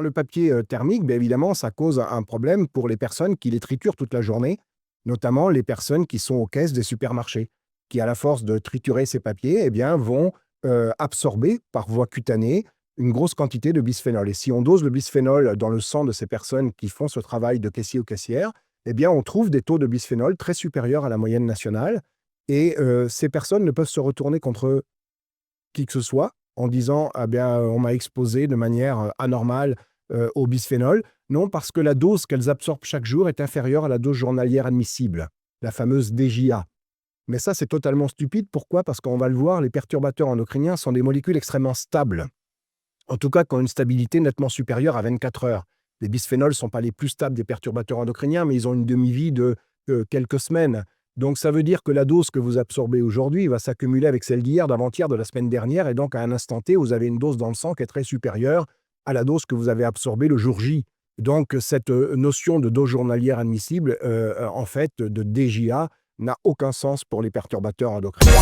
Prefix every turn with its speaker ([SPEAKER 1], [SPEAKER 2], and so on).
[SPEAKER 1] le papier thermique, bien évidemment, ça cause un problème pour les personnes qui les triturent toute la journée, notamment les personnes qui sont aux caisses des supermarchés, qui, à la force de triturer ces papiers, eh bien, vont absorber par voie cutanée une grosse quantité de bisphénol. Et si on dose le bisphénol dans le sang de ces personnes qui font ce travail de caissier ou caissière, eh bien, on trouve des taux de bisphénol très supérieurs à la moyenne nationale. Et ces personnes ne peuvent se retourner contre qui que ce soit en disant: «Ah bien, on m'a exposé de manière, anormale, au bisphénol». Non, parce que la dose qu'elles absorbent chaque jour est inférieure à la dose journalière admissible, la fameuse DJA. Mais ça, c'est totalement stupide. Pourquoi? Parce qu'on va le voir, les perturbateurs endocriniens sont des molécules extrêmement stables. En tout cas, qui ont une stabilité nettement supérieure à 24 heures. Les bisphénols ne sont pas les plus stables des perturbateurs endocriniens, mais ils ont une demi-vie de quelques semaines. Donc ça veut dire que la dose que vous absorbez aujourd'hui va s'accumuler avec celle d'hier, d'avant-hier, de la semaine dernière, et donc à un instant T, vous avez une dose dans le sang qui est très supérieure à la dose que vous avez absorbée le jour J. Donc cette notion de dose journalière admissible, en fait, de DJA, n'a aucun sens pour les perturbateurs endocriniens.